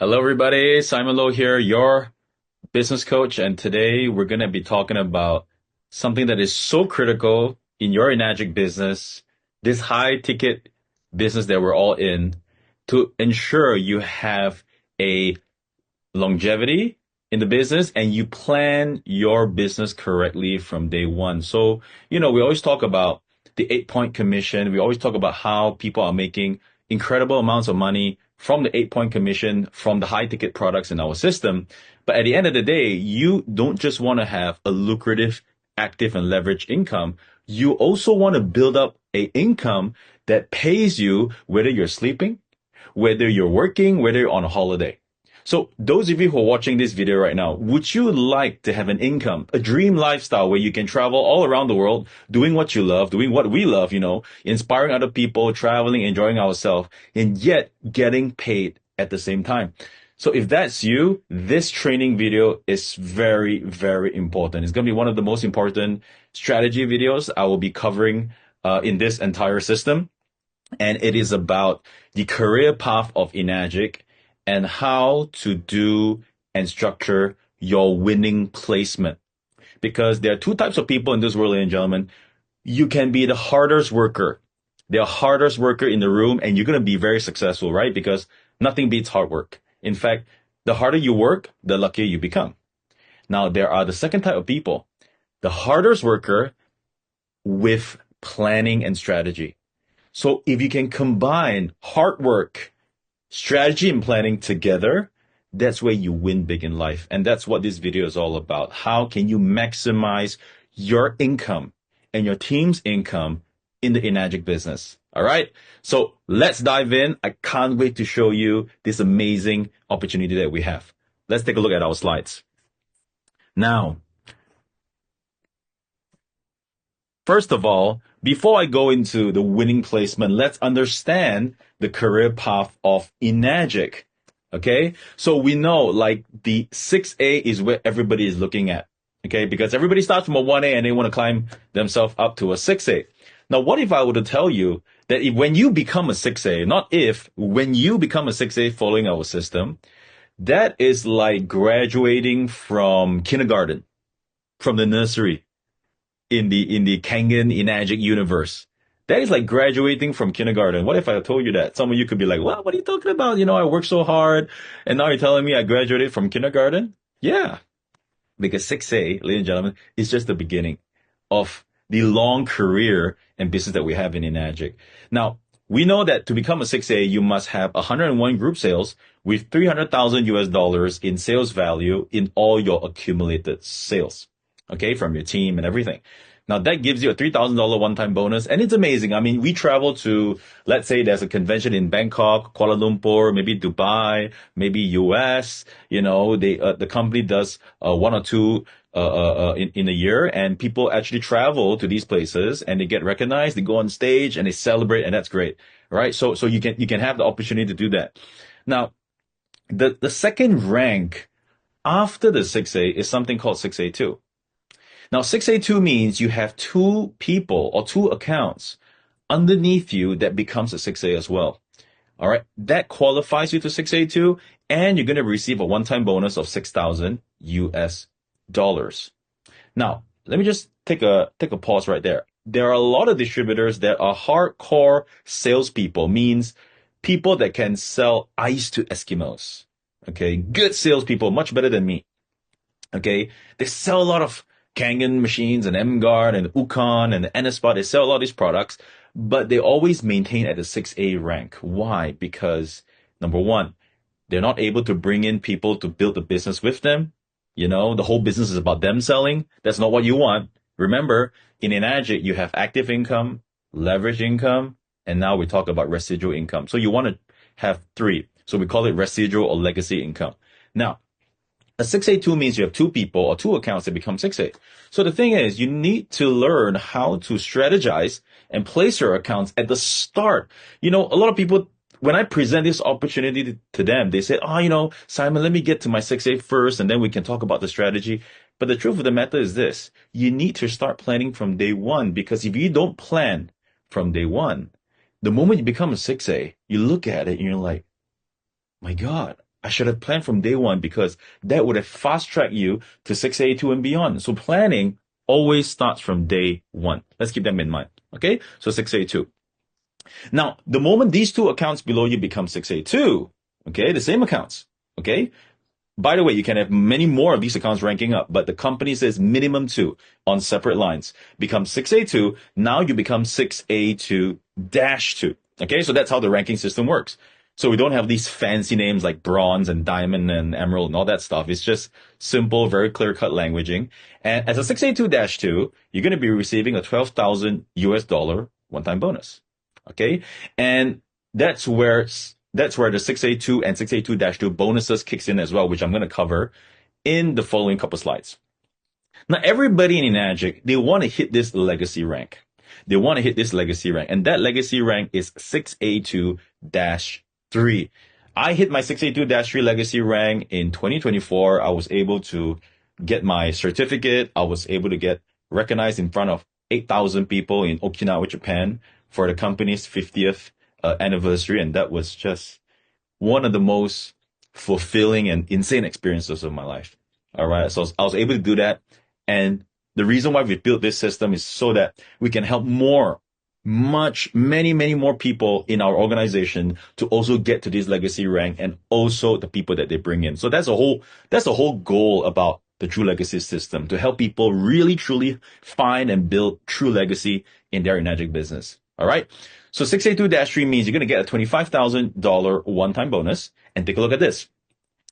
Hello, everybody. Simon Lowe here, your business coach. And today we're going to be talking about something that is so critical in your Enagic business, this high ticket business that we're all in, to ensure you have a longevity in the business and you plan your business correctly from day one. So, we always talk about the 8 point commission. We always talk about how people are making incredible amounts of money from the 8 point commission from the high ticket products in our system. But at the end of the day, you don't just want to have a lucrative, active and leveraged income. You also want to build up a income that pays you whether you're sleeping, whether you're working, whether you're on a holiday. So those of you who are watching this video right now, would you like to have an income, a dream lifestyle where you can travel all around the world, doing what you love, doing what we love, inspiring other people, traveling, enjoying ourselves, and yet getting paid at the same time? So if that's you, this training video is very, very important. It's going to be one of the most important strategy videos I will be covering in this entire system. And it is about the career path of Enagic and how to do and structure your winning placement. Because there are two types of people in this world, ladies and gentlemen. You can be the hardest worker, the hardest worker in the room, and you're going to be very successful, right? Because nothing beats hard work. In fact, the harder you work, the luckier you become. Now, there are the second type of people, the hardest worker with planning and strategy. So if you can combine hard work, strategy and planning together, that's where you win big in life. And that's what this video is all about. How can you maximize your income and your team's income in the Enagic business? All right. So let's dive in. I can't wait to show you this amazing opportunity that we have. Let's take a look at our slides. Now, first of all, before I go into the winning placement, let's understand the career path of Enagic. Okay. So we know like the 6A is where everybody is looking at. Okay. Because everybody starts from a 1A and they want to climb themselves up to a 6A. Now, what if I were to tell you that when you become a 6A, not if, when you become a 6A following our system, that is like graduating from kindergarten, from the nursery in the Kangen Enagic universe. That is like graduating from kindergarten. What if I told you that? Some of you could be like, well, what are you talking about? I worked so hard and now you're telling me I graduated from kindergarten? Yeah. Because 6A, ladies and gentlemen, is just the beginning of the long career and business that we have in Enagic. Now, we know that to become a 6A, you must have 101 group sales with 300,000 US dollars in sales value in all your accumulated sales. Okay, from your team and everything. Now that gives you a $3,000 one-time bonus, and it's amazing. I mean, we travel to, let's say there's a convention in Bangkok, Kuala Lumpur, maybe Dubai, maybe US. The company does one or two in a year, and people actually travel to these places and they get recognized. They go on stage and they celebrate, and that's great, right? So you can have the opportunity to do that. Now, the second rank after the 6A is something called 6A2. Now, 6A2 means you have two people or two accounts underneath you that becomes a 6A as well. All right. That qualifies you to 6A2, and you're going to receive a one-time bonus of 6,000 US dollars. Now, let me just take a pause right there. There are a lot of distributors that are hardcore salespeople, means people that can sell ice to Eskimos. Okay. Good salespeople, much better than me. Okay. They sell a lot of Kangen machines and M-Guard and Ukon and Enaspot. They sell a lot of these products, but they always maintain at the 6A rank. Why? Because number one, they're not able to bring in people to build the business with them. The whole business is about them selling. That's not what you want. Remember, in Enagic, you have active income, leverage income, and now we talk about residual income. So you want to have three. So we call it residual or legacy income. Now, a 6A2 means you have two people or two accounts that become 6A. So the thing is, you need to learn how to strategize and place your accounts at the start. A lot of people, when I present this opportunity to them, they say, Simon, let me get to my 6A first and then we can talk about the strategy. But the truth of the matter is this, you need to start planning from day one, because if you don't plan from day one, the moment you become a 6A, you look at it and you're like, my God, I should have planned from day one because that would have fast tracked you to 682 and beyond. So planning always starts from day one. Let's keep them in mind. Okay. So 682. Now, the moment these two accounts below you become 682, okay, the same accounts, okay, by the way, you can have many more of these accounts ranking up, but the company says minimum two on separate lines. Become 6A2, now you become 6A2-2. Okay, so that's how the ranking system works. So we don't have these fancy names like bronze and diamond and emerald and all that stuff. It's just simple, very clear-cut languaging. And as a 6A2-2, you're going to be receiving a 12,000 US dollar one-time bonus. Okay, and that's where the 6A2 and 6A2-2 bonuses kicks in as well, which I'm going to cover in the following couple slides. Now, everybody in Enagic, they want to hit this legacy rank. They want to hit this legacy rank, and that legacy rank is 6A2-3. I hit my 6A2-3 legacy rank in 2024. I was able to get my certificate. I was able to get recognized in front of 8,000 people in Okinawa, Japan for the company's 50th anniversary. And that was just one of the most fulfilling and insane experiences of my life. All right. So I was able to do that. And the reason why we built this system is so that we can help many more people in our organization to also get to this legacy rank and also the people that they bring in. So that's the whole goal about the True Legacy system, to help people really truly find and build true legacy in their Enagic business. All right. So 6A2-3 means you're going to get a $25,000 one-time bonus. And take a look at this.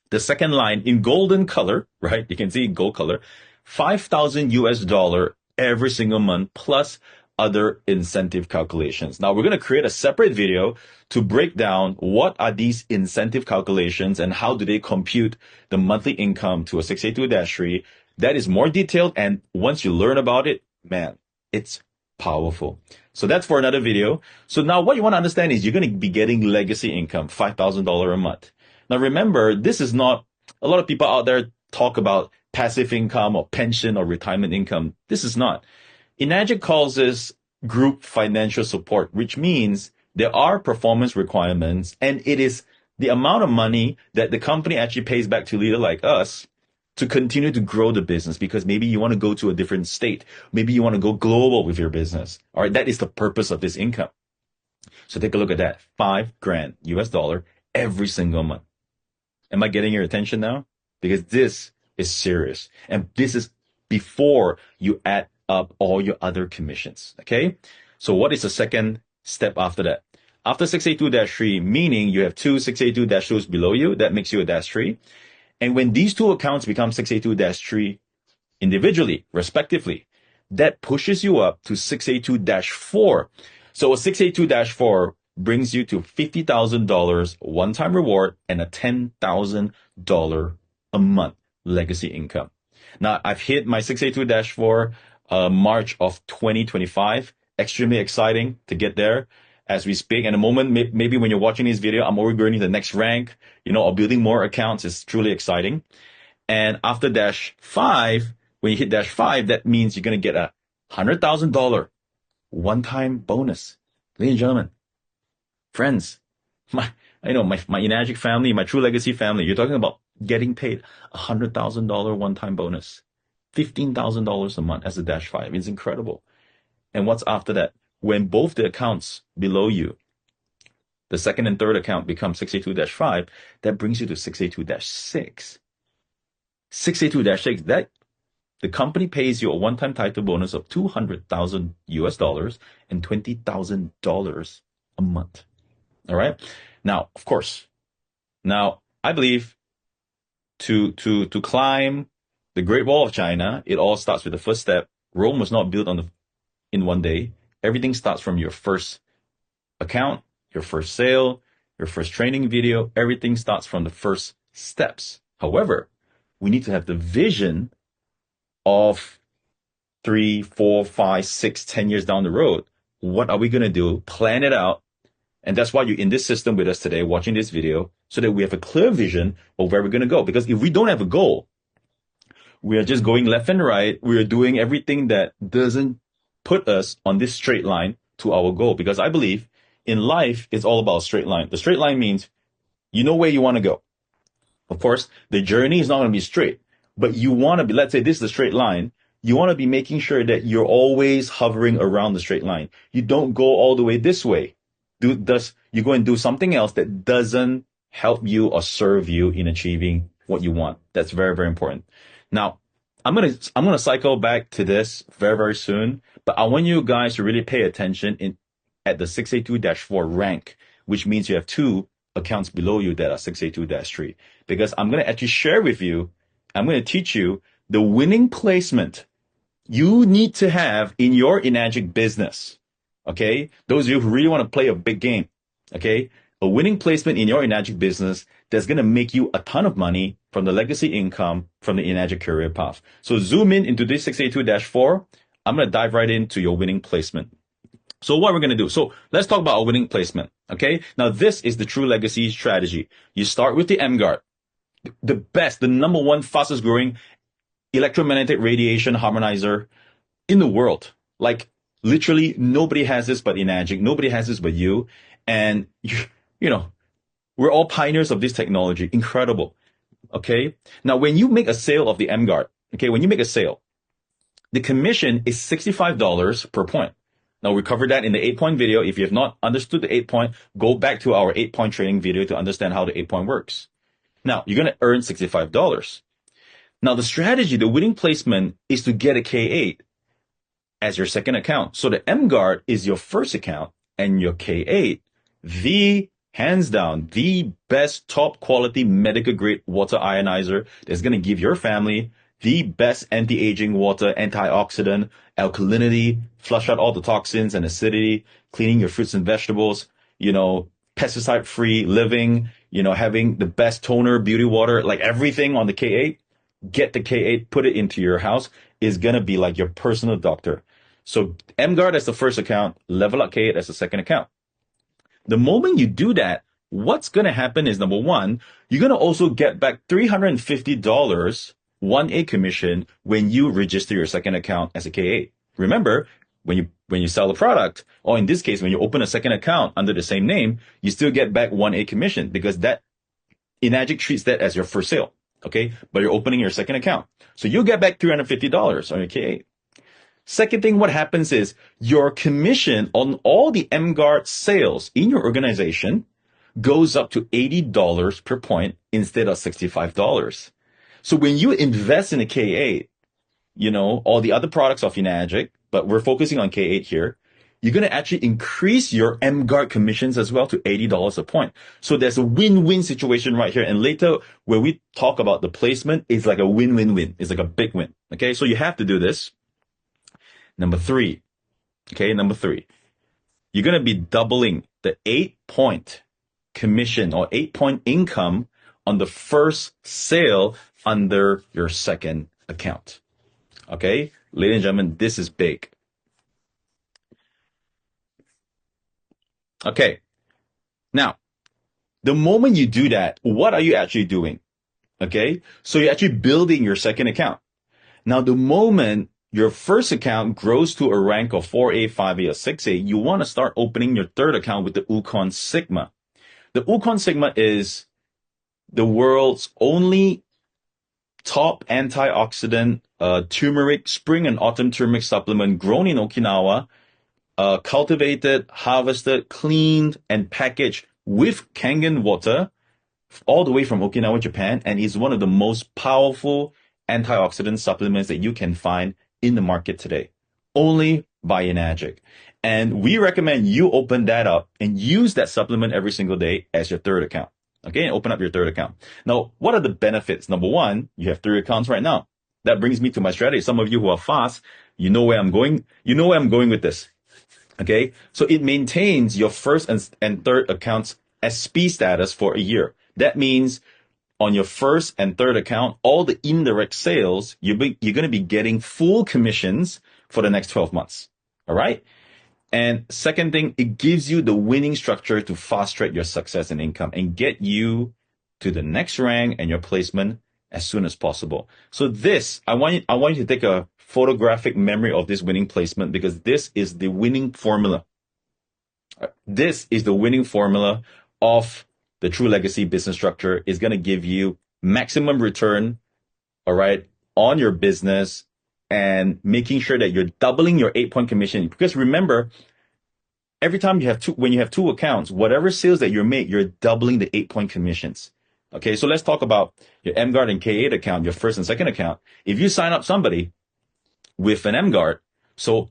The second line in golden color, right? You can see in gold color, 5,000 US dollar every single month plus other incentive calculations. Now we're going to create a separate video to break down what are these incentive calculations and how do they compute the monthly income to a 6A2-3. That is more detailed. And once you learn about it, man, it's powerful. So that's for another video. So now what you want to understand is you're going to be getting legacy income, $5,000 a month. Now remember, this is not, a lot of people out there talk about passive income or pension or retirement income. This is not. Enagic calls this group financial support, which means there are performance requirements, and it is the amount of money that the company actually pays back to a leader like us to continue to grow the business, because maybe you want to go to a different state. Maybe you want to go global with your business. All right. That is the purpose of this income. So take a look at that. $5,000 US dollar every single month. Am I getting your attention now? Because this is serious. And this is before you add up all your other commissions. Okay. So what is the second step after that? After 6A2-3, meaning you have two 6A2-2s below you, that makes you a -3. And when these two accounts become 6A2-3 individually, respectively, that pushes you up to 6A2-4. So a 6A2-4 brings you to $50,000 one-time reward and a $10,000 a month legacy income. Now, I've hit my 6A2-4 March of 2025. Extremely exciting to get there as we speak. And the moment, maybe when you're watching this video, I'm already going to the next rank, or building more accounts. Is truly exciting. And after -5, when you hit -5, that means you're going to get a $100,000 one-time bonus. Ladies and gentlemen, friends, my Enagic family, my True Legacy family, you're talking about getting paid $100,000 one-time bonus, $15,000 a month as a -5. It's incredible. And what's after that? When both the accounts below you, the second and third account, become 6A2-5, that brings you to 6A2-6. 6A2-6, that the company pays you a one-time title bonus of $200,000 US dollars and $20,000 a month. All right. Now, of course, I believe to climb the Great Wall of China, it all starts with the first step. Rome was not built in one day. Everything starts from your first account, your first sale, your first training video. Everything starts from the first steps. However, we need to have the vision of 3, 4, 5, 6, 10 years down the road. What are we going to do? Plan it out. And that's why you're in this system with us today, watching this video, so that we have a clear vision of where we're going to go. Because if we don't have a goal, we are just going left and right. We are doing everything that doesn't put us on this straight line to our goal. Because I believe in life, it's all about a straight line. The straight line means you know where you want to go. Of course, the journey is not going to be straight, but you want to be, let's say this is a straight line. You want to be making sure that you're always hovering around the straight line. You don't go all the way this way. You go and do something else that doesn't help you or serve you in achieving what you want. That's very, very important. Now, I'm gonna cycle back to this very, very soon, but I want you guys to really pay attention at the 682-4 rank, which means you have two accounts below you that are 682-3. Because I'm gonna actually share with you, I'm gonna teach you the winning placement you need to have in your Enagic business. Okay? Those of you who really want to play a big game. Okay? A winning placement in your Enagic business that's going to make you a ton of money from the legacy income from the Enagic career path. So zoom in into this 682-4. I'm going to dive right into your winning placement. So what we're going to do. So let's talk about a winning placement. Okay. Now this is the true legacy strategy. You start with the MGuard, the best, the number one fastest growing electromagnetic radiation harmonizer in the world. Like literally nobody has this but Enagic. Nobody has this but you. And you know, we're all pioneers of this technology. Incredible. Okay. Now, when you make a sale of the MGuard, okay, when you make a sale, the commission is $65 per point. Now, we covered that in the 8-point video. If you have not understood the 8-point, go back to our 8-point training video to understand how the 8-point works. Now, you're going to earn $65. Now, the strategy, the winning placement is to get a K8 as your second account. So the MGuard is your first account and your K8, the hands down, the best top quality medical grade water ionizer that's going to give your family the best anti-aging water, antioxidant, alkalinity, flush out all the toxins and acidity, cleaning your fruits and vegetables, pesticide free living, having the best toner, beauty water, like everything on the K8. Get the K8, put it into your house, is going to be like your personal doctor. So MGuard as the first account, Level Up K8 as the second account. The moment you do that, what's going to happen is, number one, you're going to also get back $350 1A commission when you register your second account as a K8. Remember, when you sell a product, or in this case, when you open a second account under the same name, you still get back 1A commission because that Enagic treats that as your first sale. Okay. But you're opening your second account. So you'll get back $350 on your K8. Second thing, what happens is your commission on all the MGuard sales in your organization goes up to $80 per point instead of $65. So when you invest in a K8, all the other products of Enagic, but we're focusing on K8 here, you're going to actually increase your MGuard commissions as well to $80 a point. So there's a win-win situation right here. And later, when we talk about the placement, it's like a win-win-win. It's like a big win. Okay. So you have to do this. Number three. You're going to be doubling the 8-point commission or 8-point income on the first sale under your second account. Okay. Ladies and gentlemen, this is big. Okay. Now, the moment you do that, what are you actually doing? Okay. So you're actually building your second account. Now, the moment your first account grows to a rank of 4A, 5A, or 6A, you want to start opening your third account with the Wukong Sigma. The Wukong Sigma is the world's only top antioxidant turmeric, spring and autumn turmeric supplement grown in Okinawa, cultivated, harvested, cleaned, and packaged with Kangen water all the way from Okinawa, Japan, and is one of the most powerful antioxidant supplements that you can find in the market today, only by Enagic. And we recommend you open that up and use that supplement every single day as your third account. Okay, and open up your third account. Now, what are the benefits? Number one, you have 3 accounts right now. That brings me to my strategy. Some of you who are fast, you know where I'm going. You know where I'm going with this. Okay, so it maintains your first and third accounts SP status for a year. That means on your first and third account, all the indirect sales, you're going to be getting full commissions for the next 12 months. All right. And second thing, it gives you the winning structure to fast track your success and income and get you to the next rank and your placement as soon as possible. So this, I want you to take a photographic memory of this winning placement because this is the winning formula. This is the winning formula of the True Legacy business structure. Is going to give you maximum return, all right, on your business and making sure that you're doubling your 8-point commission. Because remember, every time when you have two accounts, whatever sales that you make, you're doubling the 8-point commissions. Okay, so let's talk about your MGuard and K8 account, your first and second account. If you sign up somebody with an MGuard, so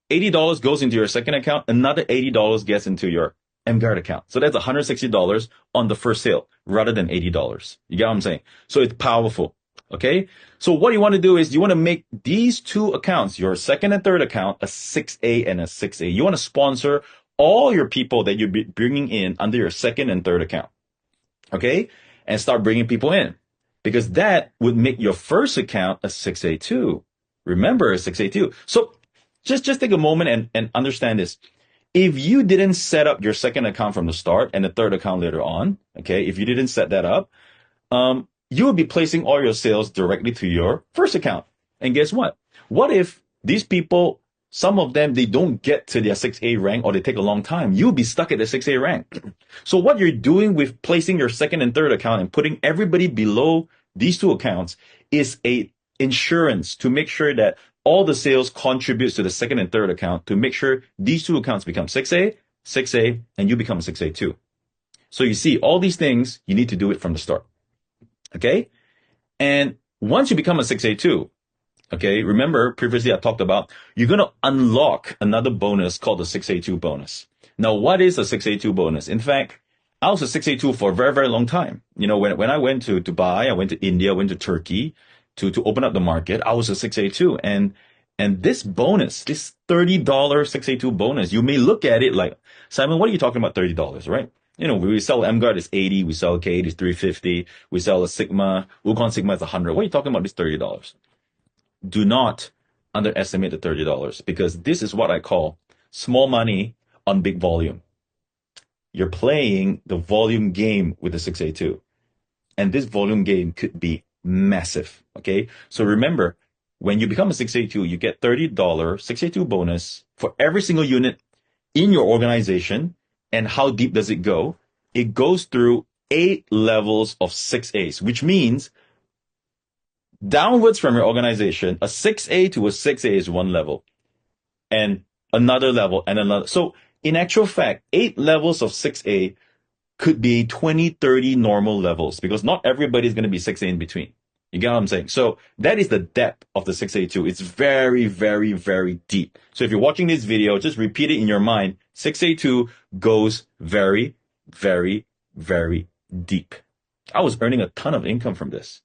$80 goes into your second account, another $80 gets into your MGuard account. So that's $160 on the first sale rather than $80. You get what I'm saying? So it's powerful. Okay. So what you want to do is you want to make these two accounts, your second and third account, a 6A and a 6A. You want to sponsor all your people that you're bringing in under your second and third account. Okay. And start bringing people in because that would make your first account a 6A too. Remember, a 6A too. So just take a moment and understand this. If you didn't set up your second account from the start and the third account later on, okay, if you didn't set that up, you will be placing all your sales directly to your first account. And guess what? What if these people, some of them, they don't get to their 6A rank or they take a long time? You'll be stuck at the 6A rank. So what you're doing with placing your second and third account and putting everybody below these two accounts is a insurance to make sure that all the sales contributes to the second and third account to make sure these two accounts become 6A, 6A, and you become a 6A too. So you see, all these things, you need to do it from the start. Okay. And once you become a 6A2, okay, remember previously I talked about, you're going to unlock another bonus called the 6A2 bonus. Now, what is a 6A2 bonus? In fact, I was a 6A2 for a very, very long time. You know, when I went to Dubai, I went to India, I went to Turkey to open up the market, I was a 6A2. And this bonus, this $30 6A2 bonus, you may look at it like, Simon, what are you talking about $30, right? You know, we sell MGuard is 80, we sell K8 is 350, we sell a Sigma, Wukong Sigma is 100. What are you talking about this $30? Do not underestimate the $30 because this is what I call small money on big volume. You're playing the volume game with the 6A2. And this volume game could be massive. Okay. So remember, when you become a 6A2, you get $30 6A2 bonus for every single unit in your organization. And how deep does it go? It goes through 8 levels of 6As, which means downwards from your organization, a 6A to a 6A is one level and another level and another. So in actual fact, 8 levels of 6A could be 20, 30 normal levels because not everybody is going to be 6A in between. You get what I'm saying? So that is the depth of the 6A2. It's very, very, very deep. So if you're watching this video, just repeat it in your mind. 6A2 goes very, very, very deep. I was earning a ton of income from this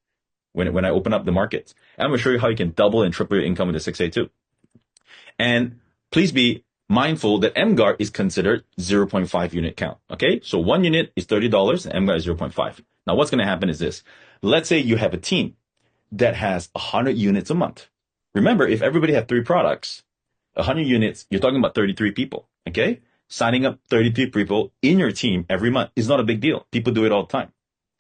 when I open up the markets. I'm going to show you how you can double and triple your income with the 6A2. And please be mindful that MGuard is considered 0.5 unit count. Okay. So 1 unit is $30 and MGuard is 0.5. Now what's going to happen is this. Let's say you have a team that has 100 units a month. Remember, if everybody had 3 products, 100 units, you're talking about 33 people. Okay. Signing up 33 people in your team every month is not a big deal. People do it all the time.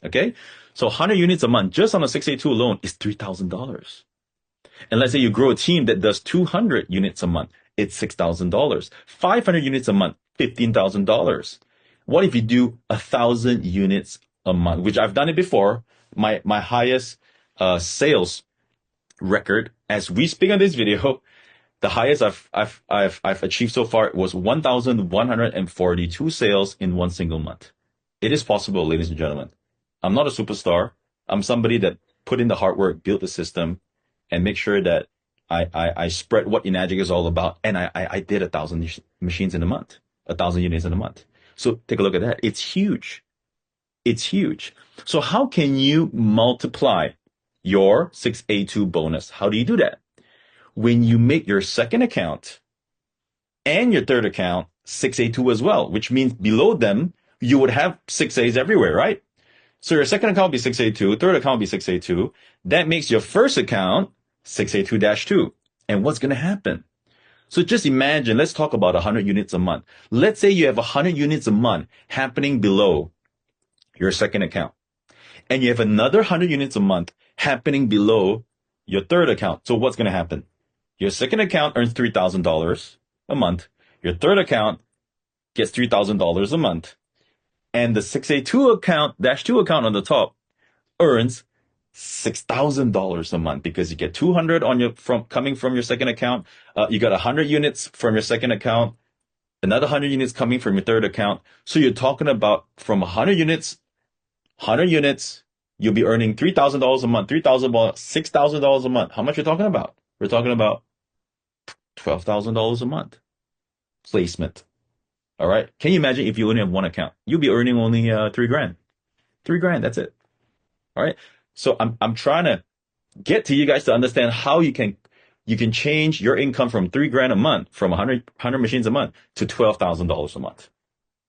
Okay. So 100 units a month just on a 6A2 alone is $3,000. And let's say you grow a team that does 200 units a month. It's $6,000. 500 units a month, $15,000. What if you do 1,000 units a month, which I've done it before. My highest sales record as we speak on this video, the highest I've achieved so far was 1,142 sales in one single month. It is possible, ladies and gentlemen. I'm not a superstar. I'm somebody that put in the hard work, built the system, and make sure that I spread what Enagic is all about. And I did 1,000 machines in a month, 1,000 units in a month. So take a look at that. It's huge. It's huge. So how can you multiply your 6A2 bonus? How do you do that? When you make your second account and your third account 6A2 as well, which means below them, you would have 6As everywhere, right? So your second account will be 6A2, third account will be 6A2. That makes your first account 6A2-2. And what's going to happen? So just imagine, let's talk about 100 units a month. Let's say you have 100 units a month happening below your second account. And you have another 100 units a month happening below your third account. So what's going to happen? Your second account earns $3,000 a month. Your third account gets $3,000 a month. And the 6A2 account, -2 account on the top earns $6,000 a month because you get 200 on your coming from your second account. You got 100 units from your second account, another 100 units coming from your third account. So you're talking about from 100 units, you'll be earning $3,000 a month, $6,000 a month. How much are you talking about? We're talking about $12,000 a month placement. All right. Can you imagine if you only have one account? You'll be earning only $3,000. $3,000. That's it. All right. So I'm trying to get to you guys to understand how you can change your income from $3,000 a month, from 100 machines a month, to $12,000 a month.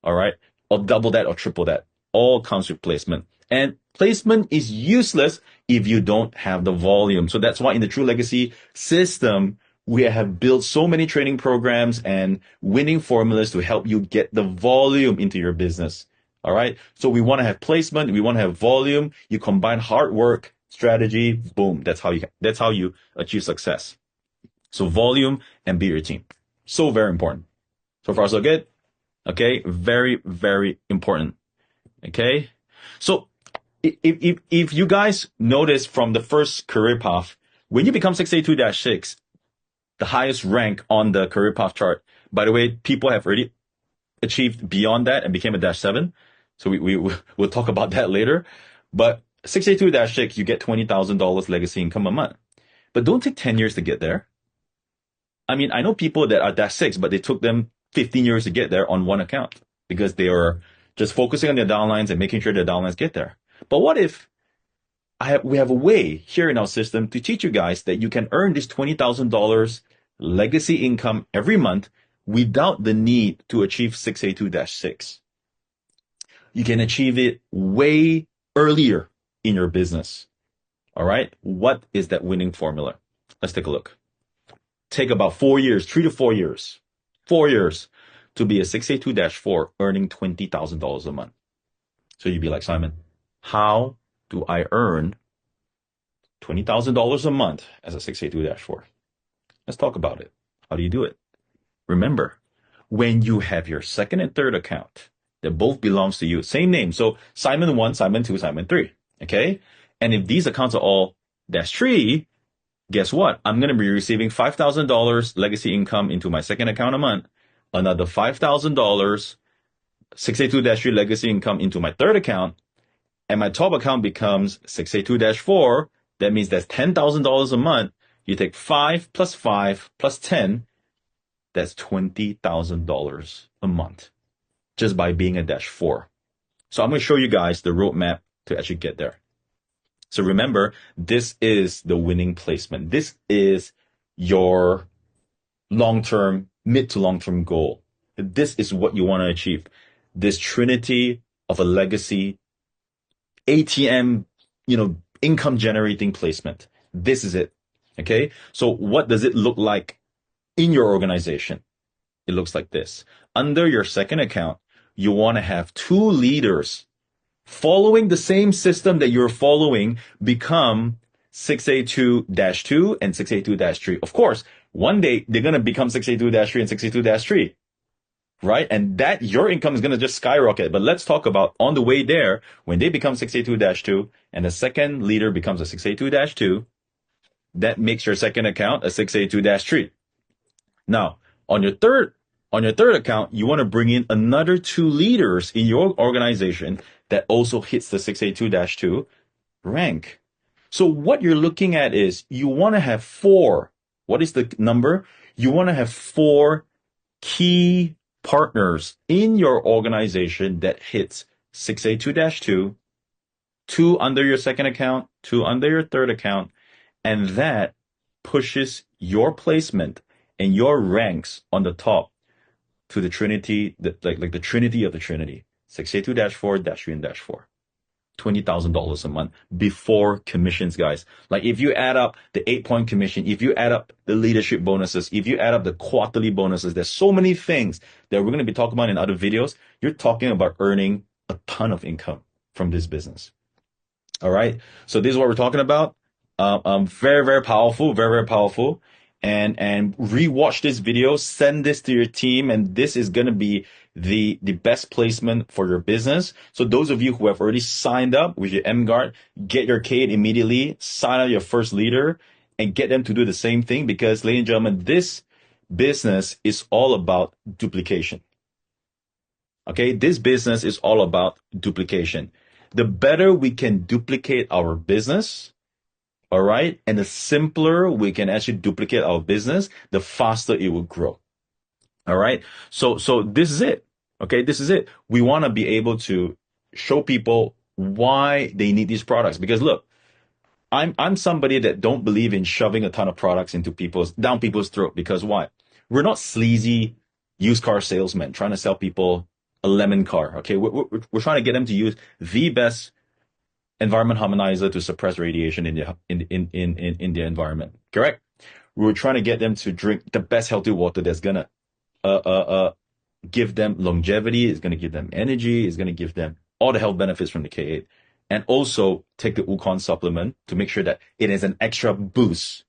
All right. Or double that or triple that. All comes with placement. And placement is useless if you don't have the volume. So that's why in the True Legacy system, we have built so many training programs and winning formulas to help you get the volume into your business. All right. So we want to have placement. We want to have volume. You combine hard work, strategy, boom. That's how you achieve success. So volume and build your team. So very important. So far, so good. Okay. Very, very important. Okay. So if you guys notice from the first career path, when you become 682-6, the highest rank on the career path chart, by the way, people have already achieved beyond that and became a -7. So we'll talk about that later. But 682-6, you get $20,000 legacy income a month. But don't take 10 years to get there. I mean, I know people that are -6, but they took them 15 years to get there on one account because they were just focusing on their downlines and making sure their downlines get there. But what if we have a way here in our system to teach you guys that you can earn this $20,000 legacy income every month without the need to achieve 682-6. You can achieve it way earlier in your business. All right. What is that winning formula? Let's take a look. Take about 4 years, 3 to 4 years, 4 years to be a 682-4 earning $20,000 a month. So you'd be like, Simon, how do I earn $20,000 a month as a 682-4? Let's talk about it. How do you do it? Remember, when you have your second and third account that both belongs to you, same name. So Simon 1, Simon 2, Simon 3. Okay. And if these accounts are all -3, guess what? I'm going to be receiving $5,000 legacy income into my second account a month, another $5,000 682-3 legacy income into my third account, and my top account becomes 682-4. That means that's $10,000 a month. You take 5 plus 5 plus 10. That's $20,000 a month just by being a -4. So I'm going to show you guys the roadmap to actually get there. So remember, this is the winning placement. This is your long-term, mid to long-term goal. This is what you want to achieve. This trinity of a legacy ATM, income generating placement. This is it. Okay. So what does it look like in your organization? It looks like this. Under your second account, you want to have 2 leaders following the same system that you're following become 682-2 and 682-3. Of course, one day they're going to become 682-3 and 682-3. Right? And that your income is going to just skyrocket. But let's talk about on the way there, when they become 682-2 and the second leader becomes a 682-2, that makes your second account a 682-3. Now, on your third account, you want to bring in another 2 leaders in your organization that also hits the 682-2 rank. So what you're looking at is you want to have 4. What is the number? You want to have 4 key partners in your organization that hits 682-2, 2 under your second account, 2 under your third account, and that pushes your placement and your ranks on the top to the trinity, like the trinity of the trinity, 682-4, -3 and -4. $20,000 a month before commissions, guys. Like if you add up the 8-point commission, if you add up the leadership bonuses, if you add up the quarterly bonuses, there's so many things that we're going to be talking about in other videos. You're talking about earning a ton of income from this business. All right. So this is what we're talking about. Very, very powerful, very, very powerful. And rewatch this video, send this to your team. And this is going to be the best placement for your business. So those of you who have already signed up with your MGuard, get your Kate immediately, sign up your first leader, and get them to do the same thing because, ladies and gentlemen, this business is all about duplication. Okay, this business is all about duplication. The better we can duplicate our business, all right, and the simpler we can actually duplicate our business, the faster it will grow. All right. So this is it. Okay, this is it. We want to be able to show people why they need these products because look, I'm somebody that don't believe in shoving a ton of products into down people's throat because why? We're not sleazy used car salesmen trying to sell people a lemon car. Okay, we're trying to get them to use the best environment harmonizer to suppress radiation in the environment. Correct? We're trying to get them to drink the best healthy water that's gonna give them longevity, it's gonna give them energy, it's gonna give them all the health benefits from the K8. And also take the Wukon supplement to make sure that it is an extra boost,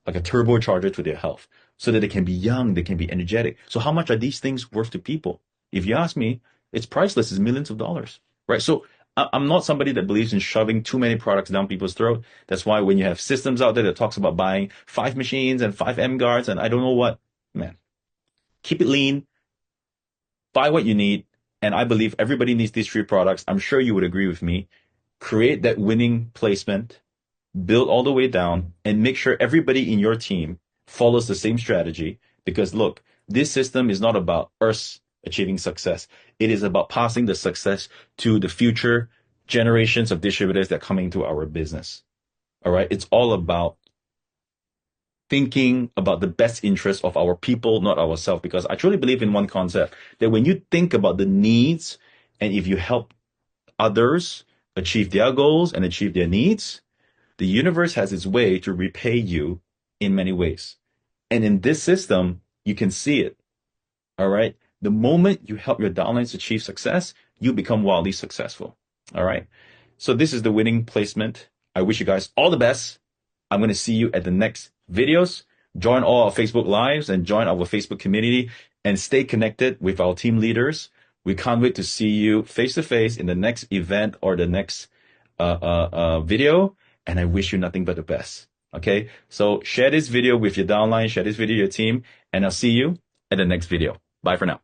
like a turbocharger to their health, so that they can be young, they can be energetic. So how much are these things worth to people? If you ask me, it's priceless, it's millions of dollars, right? So I'm not somebody that believes in shoving too many products down people's throat. That's why when you have systems out there that talks about buying 5 machines and 5 M guards and I don't know what, man, keep it lean, buy what you need. And I believe everybody needs these 3 products. I'm sure you would agree with me. Create that winning placement, build all the way down, and make sure everybody in your team follows the same strategy. Because look, this system is not about us achieving success. It is about passing the success to the future generations of distributors that come into our business. All right. It's all about thinking about the best interest of our people, not ourselves. Because I truly believe in one concept that when you think about the needs and if you help others achieve their goals and achieve their needs, the universe has its way to repay you in many ways. And in this system, you can see it. All right. The moment you help your downlines achieve success, you become wildly successful. All right. So this is the winning placement. I wish you guys all the best. I'm going to see you at the next videos. Join all our Facebook lives and join our Facebook community and stay connected with our team leaders. We can't wait to see you face to face in the next event or the next video. And I wish you nothing but the best. Okay. So share this video with your downline, share this video with your team, and I'll see you at the next video. Bye for now.